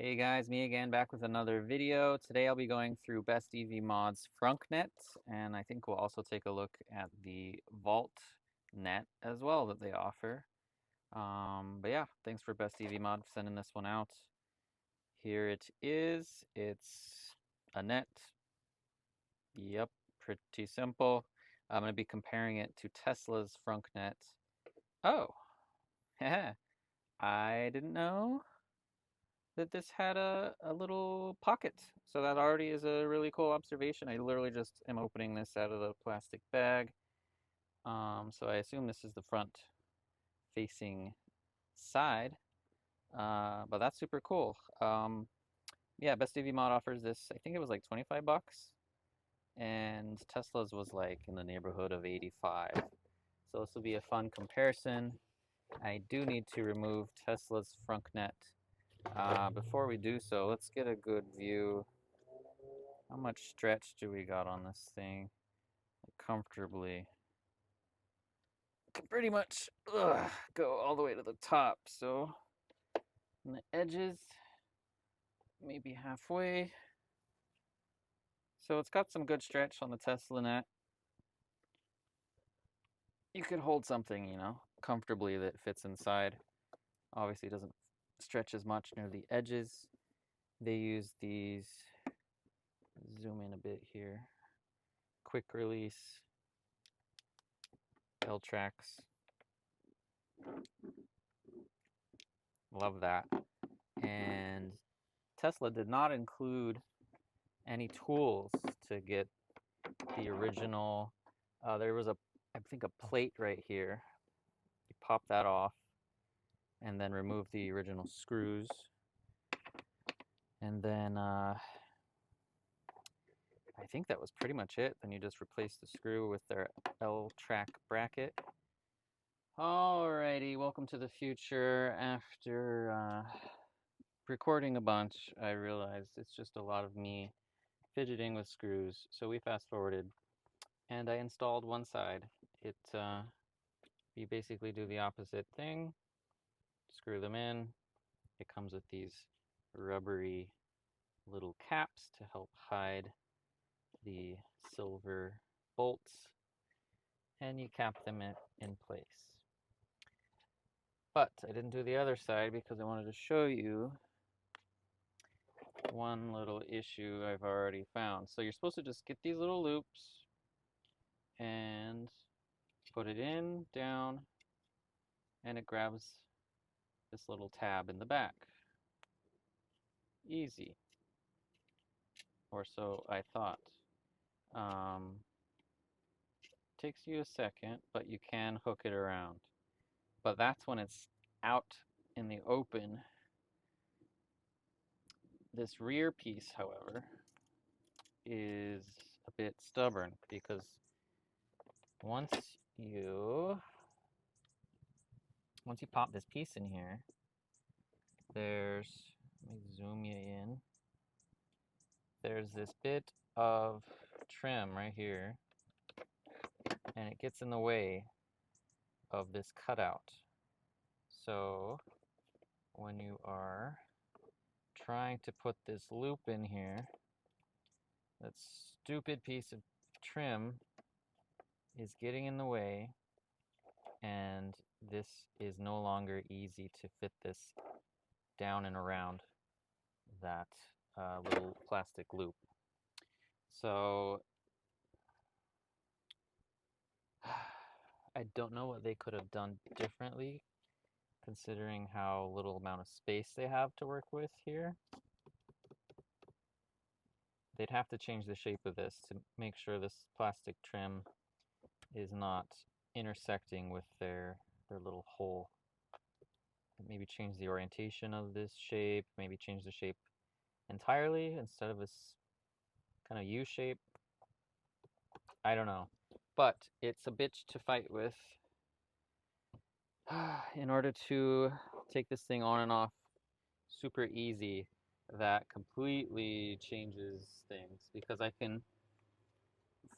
Hey guys, me again, back with another video. Today I'll be going through BestEVMod's Frunk Net, and I think we'll also take a look at the Vault Net as well that they offer. But yeah, thanks for BestEVMod for sending this one out. Here it is. It's a net. Yep, pretty simple. I'm going to be comparing it to Tesla's Frunk Net. Oh, I didn't know that this had a little pocket. So that already is a really cool observation. I literally just am opening this out of the plastic bag. So I assume this is the front facing side. But that's super cool. Yeah, BestEVMod offers this, I think it was like 25 bucks. And Tesla's was like in the neighborhood of 85. So this will be a fun comparison. I do need to remove Tesla's Frunk Net. Before we do so, let's get a good view. How much stretch do we got on this thing? Comfortably. Can pretty much go all the way to the top. So, on the edges, maybe halfway. So it's got some good stretch on the Tesla Net. You could hold something, comfortably that fits inside. Obviously, it doesn't stretch as much near the edges. They use these, zoom in a bit here, quick release L tracks. Love that. And Tesla did not include any tools to get the original. There was I think a plate right here. You pop that off and then remove the original screws. And then I think that was pretty much it. Then you just replace the screw with their L-track bracket. Alrighty, welcome to the future. After recording a bunch, I realized it's just a lot of me fidgeting with screws. So we fast forwarded and I installed one side. You basically do the opposite thing, screw them in. It comes with these rubbery little caps to help hide the silver bolts, and you cap them in place. But I didn't do the other side because I wanted to show you one little issue I've already found. So you're supposed to just get these little loops and put it in, down, and it grabs this little tab in the back. Easy. Or so I thought. Takes you a second, but you can hook it around. But that's when it's out in the open. This rear piece, however, is a bit stubborn because once you pop this piece in here, let me zoom you in. There's this bit of trim right here, and it gets in the way of this cutout. So when you are trying to put this loop in here, that stupid piece of trim is getting in the way, and this is no longer easy to fit this down and around that little plastic loop. So I don't know what they could have done differently considering how little amount of space they have to work with here. They'd have to change the shape of this to make sure this plastic trim is not intersecting with their little hole. Maybe change the orientation of this shape, maybe change the shape entirely instead of this kind of U shape. I don't know. But it's a bitch to fight with. In order to take this thing on and off super easy, that completely changes things because I can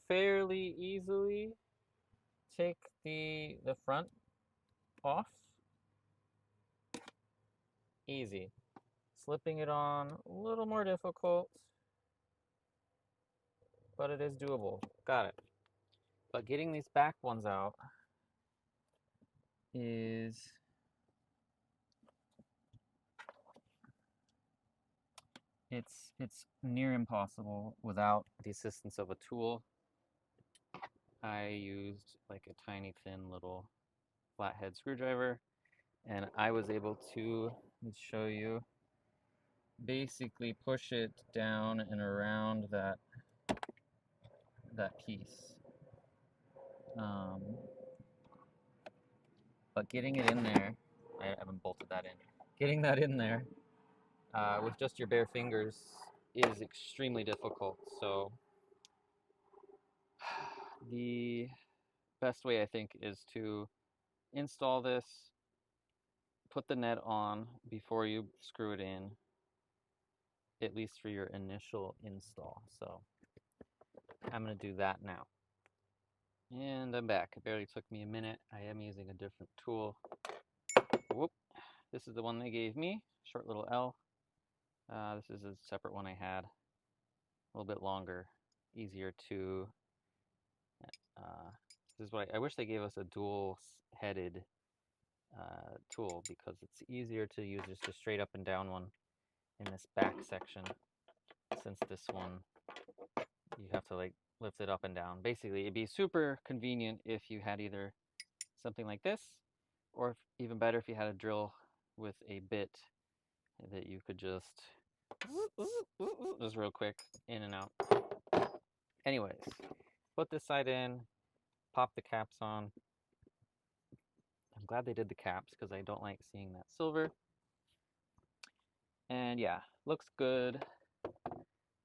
fairly easily take the front off. Easy. slipping it on a little more difficult, but it is doable. Got it. But getting these back ones out is it's near impossible without the assistance of a tool. I used like a tiny thin little flathead screwdriver, and I was able to, let me show you, basically push it down and around that piece. But getting it in there, I haven't bolted that in. Getting that in there with just your bare fingers is extremely difficult. So the best way, I think, is to install this, put the net on before you screw it in, at least for your initial install. So I'm going to do that now. And I'm back. It barely took me a minute. I am using a different tool. Whoop. This is the one they gave me, short little L. This is a separate one I had, a little bit longer, easier to, this is what I wish they gave us a dual-headed tool, because it's easier to use just a straight up and down one in this back section, since this one, you have to like lift it up and down. Basically, it'd be super convenient if you had either something like this, or even better if you had a drill with a bit that you could just real quick in and out. Anyways, put this side in, pop the caps on. I'm glad they did the caps because I don't like seeing that silver. And yeah, looks good.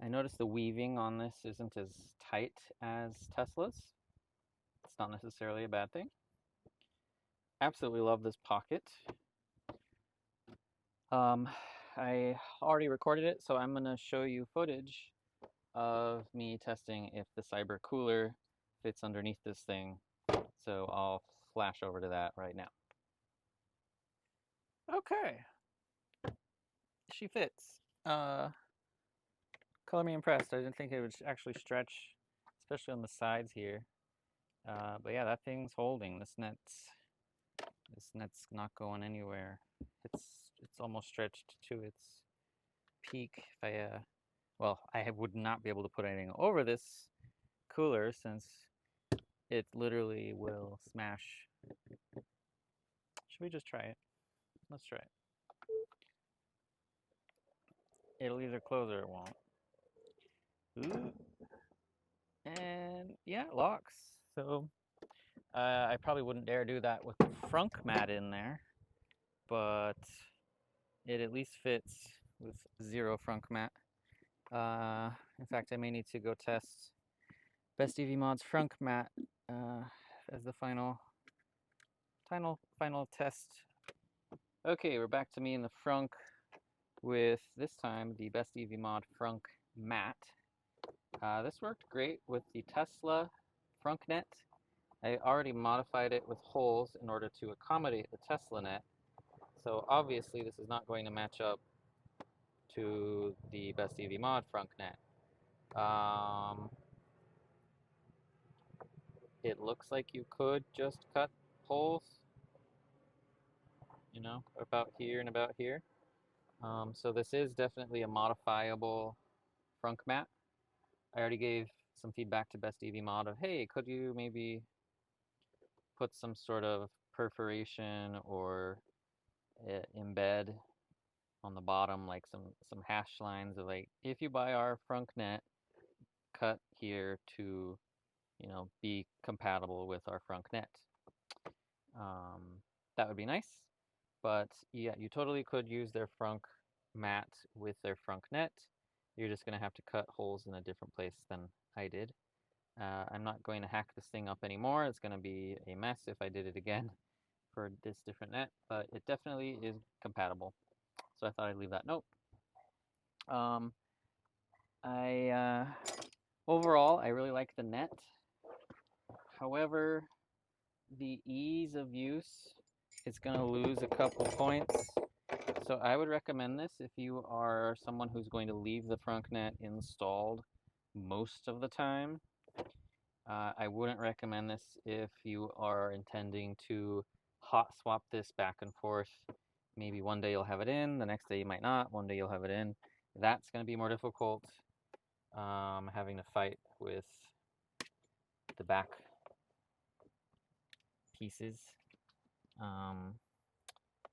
I noticed the weaving on this isn't as tight as Tesla's. It's not necessarily a bad thing. Absolutely love this pocket. I already recorded it, so I'm going to show you footage of me testing if the Cyber cooler fits underneath this thing. So I'll flash over to that right now. Okay. She fits. Color me impressed. I didn't think it would actually stretch, especially on the sides here. But yeah, that thing's holding. This net's not going anywhere. It's almost stretched to its peak. If I well, I would not be able to put anything over this cooler since it literally will smash. Should we just try it? Let's try it. It'll either close or it won't. Ooh. And yeah, it locks. So I probably wouldn't dare do that with the Frunk mat in there, but it at least fits with zero Frunk mat. In fact, I may need to go test BestEVMod's Frunk mat as the final test. Okay, we're back to me in the Frunk with, this time, the BestEVMod Frunk Mat. This worked great with the Tesla Frunk Net. I already modified it with holes in order to accommodate the Tesla net. So obviously this is not going to match up to the BestEVMod Frunk Net. It looks like you could just cut holes, you know, about here and about here. So this is definitely a modifiable Frunk mat. I already gave some feedback to BestEVMod of, hey, could you maybe put some sort of perforation or embed on the bottom, like some hash lines of, like, if you buy our Frunk net, cut here to, you know, be compatible with our Frunk net. That would be nice. But yeah, you totally could use their Frunk mat with their Frunk net. You're just going to have to cut holes in a different place than I did. I'm not going to hack this thing up anymore. It's going to be a mess if I did it again for this different net, but it definitely is compatible. So I thought I'd leave that note. Overall, I really like the net. However, the ease of use, it's going to lose a couple points. So I would recommend this if you are someone who's going to leave the Frunk Net installed most of the time. I wouldn't recommend this if you are intending to hot swap this back and forth. Maybe one day you'll have it in, the next day you might not, one day you'll have it in. That's going to be more difficult, having to fight with the back pieces.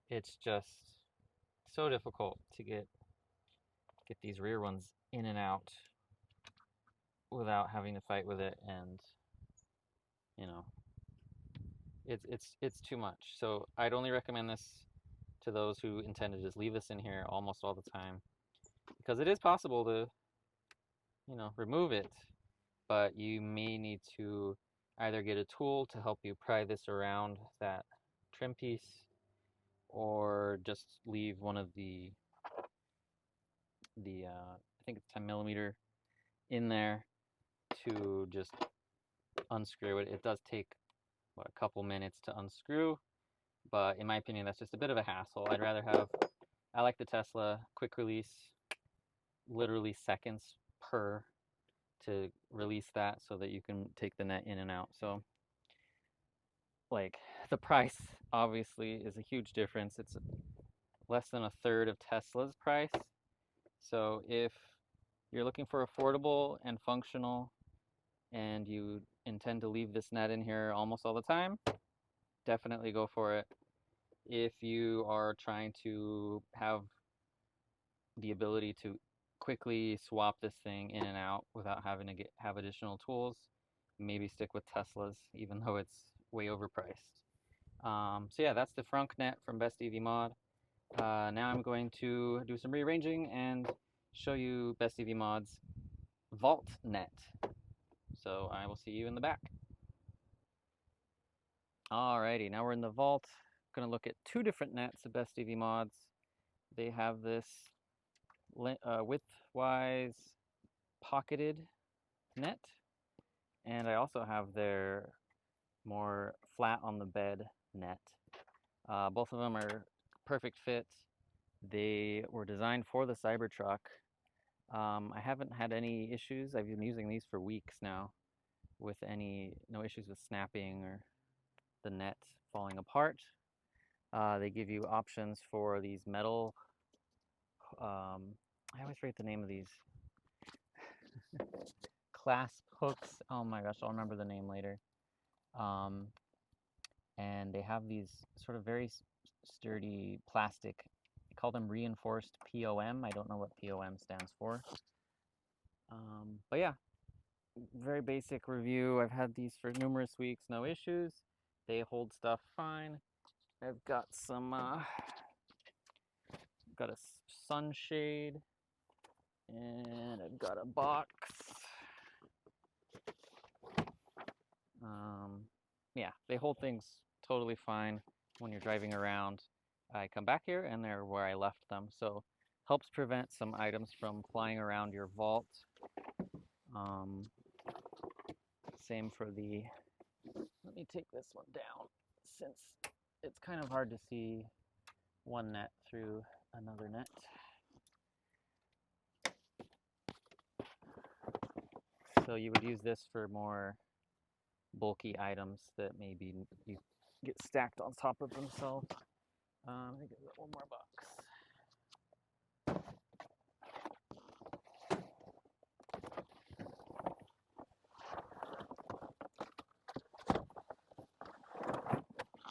It's just so difficult to get these rear ones in and out without having to fight with it, and you know, it's too much. So I'd only recommend this to those who intend to just leave this in here almost all the time, because it is possible to, you know, remove it, but you may need to either get a tool to help you pry this around that trim piece, or just leave one of the I think it's 10mm in there to just unscrew it. It does take a couple minutes to unscrew, but in my opinion that's just a bit of a hassle. I like the Tesla quick release, literally seconds per to release that so that you can take the net in and out. So like the price obviously is a huge difference. It's less than a third of Tesla's price. So if you're looking for affordable and functional and you intend to leave this net in here almost all the time, definitely go for it. If you are trying to have the ability to quickly swap this thing in and out without having to have additional tools, maybe stick with Teslas, even though it's way overpriced. So yeah, that's the Frunk Net from BestEVMod. Now I'm going to do some rearranging and show you BestEVMod's Vault Net. So I will see you in the back. Alrighty, now we're in the vault. I'm gonna look at two different nets of BestEVMod's. They have this width-wise pocketed net, and I also have their more flat on the bed net. Both of them are perfect fit. They were designed for the Cybertruck. I haven't had any issues. I've been using these for weeks now with no issues with snapping or the net falling apart. They give you options for these metal, I always forget the name of these, clasp hooks. Oh my gosh, I'll remember the name later. And they have these sort of very sturdy plastic, they call them reinforced POM. I don't know what POM stands for. But yeah, very basic review. I've had these for numerous weeks, no issues. They hold stuff fine. I've got some, got a sunshade, and I've got a box. Yeah, they hold things totally fine when you're driving around. I come back here and they're where I left them, so helps prevent some items from flying around your vault. Same for the, let me take this one down since it's kind of hard to see one net through another net. So you would use this for more bulky items that maybe you get stacked on top of themselves. I think I've got one more box.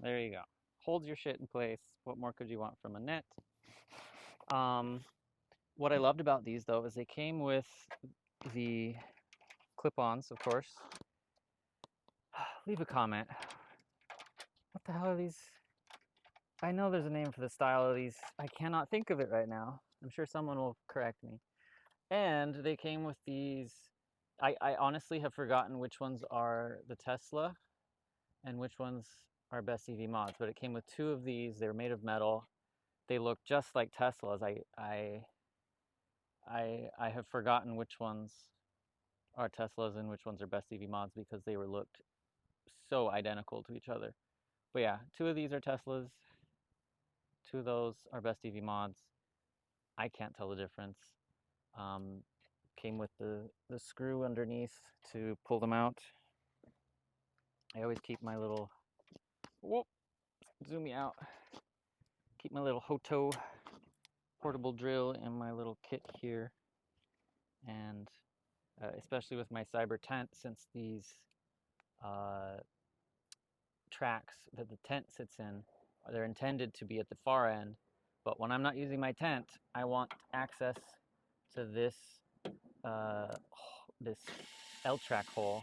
There you go. Holds your shit in place. What more could you want from a net? What I loved about these though is they came with the clip-ons, of course. Leave a comment. What the hell are these? I know there's a name for the style of these. I cannot think of it right now. I'm sure someone will correct me. And they came with these. I honestly have forgotten which ones are the Tesla and which ones are BestEVMods, but it came with two of these. They were made of metal. They look just like Teslas. I have forgotten which ones are Teslas and which ones are BestEVMods because they were looked so identical to each other. But yeah, two of these are Teslas, Two of those are BestEVMods. I can't tell the difference. Came with the screw underneath to pull them out. I always keep my little, whoop, zoom me out. Keep my little HOTO portable drill in my little kit here. And especially with my cyber tent, since these tracks that the tent sits in, they're intended to be at the far end. But when I'm not using my tent, I want access to this this L-track hole.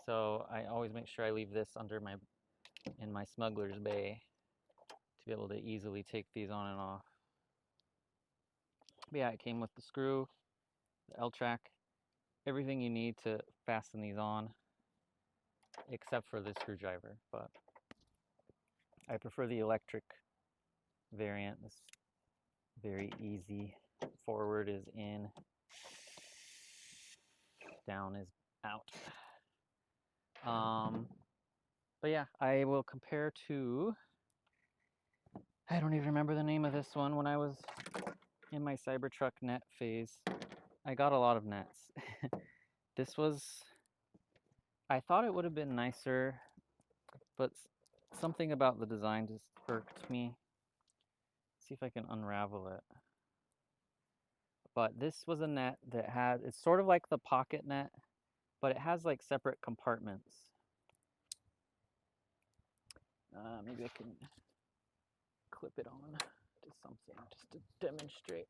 So I always make sure I leave this in my smuggler's bay to be able to easily take these on and off. But yeah, it came with the screw, the L-track, everything you need to fasten these on, except for the screwdriver. But I prefer the electric variant. It's very easy. Forward is in, down is out. But yeah, I will compare to, I don't even remember the name of this one. When I was in my Cybertruck net phase, I got a lot of nets. This was, I thought it would have been nicer, but something about the design just irked me. Let's see if I can unravel it. But this was a net that had, it's sort of like the pocket net, but it has like separate compartments. Maybe I can clip it on to something just to demonstrate.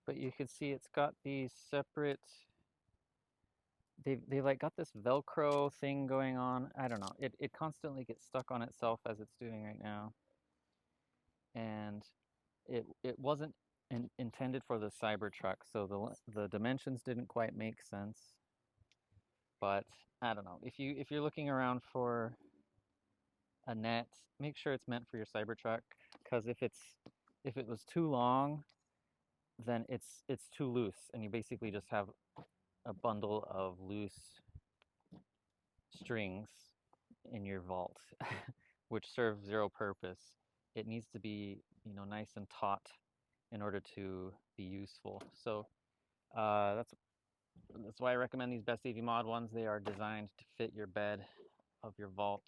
But you can see it's got these separate, they like got this Velcro thing going on. I don't know. It constantly gets stuck on itself as it's doing right now. And it wasn't intended for the Cybertruck, so the dimensions didn't quite make sense. But I don't know. If you're looking around for a net, make sure it's meant for your Cybertruck, because if it was too long, then it's too loose, and you basically just have a bundle of loose strings in your vault, which serve zero purpose. It needs to be, you know, nice and taut in order to be useful. So that's why I recommend these BestEVMod ones. They are designed to fit your bed of your vault.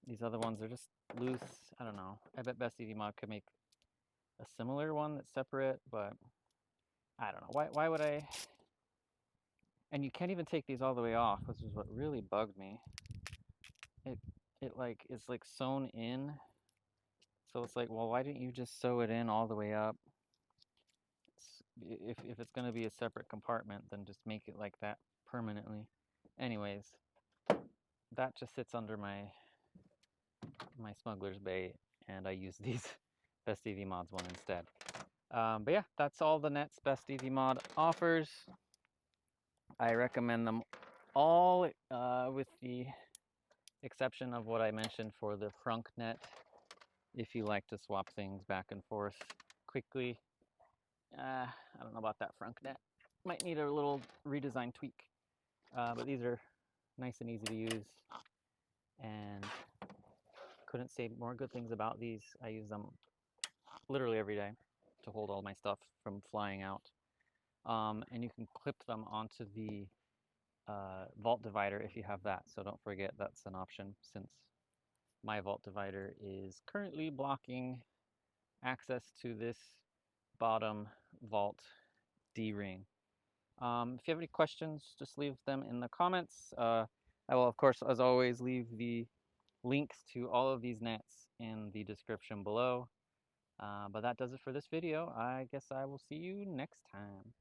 These other ones are just loose. I don't know. I bet BestEVMod could make a similar one that's separate, but I don't know. Why would I? And you can't even take these all the way off, which is what really bugged me. It's like sewn in. So it's like, well, why didn't you just sew it in all the way up? If it's going to be a separate compartment, then just make it like that permanently. Anyways, that just sits under my smuggler's bay, and I use these BestEVMods one instead. But yeah, that's all the nets BestEVMod offers. I recommend them all, with the exception of what I mentioned for the Frunk Net. If you like to swap things back and forth quickly, I don't know about that Frunk Net. Might need a little redesign tweak. But these are nice and easy to use, and couldn't say more good things about these. I use them literally every day to hold all my stuff from flying out. And you can clip them onto the vault divider if you have that. So don't forget that's an option, since my vault divider is currently blocking access to this bottom vault D-ring. If you have any questions, just leave them in the comments. I will, of course, as always, leave the links to all of these nets in the description below. But that does it for this video. I guess I will see you next time.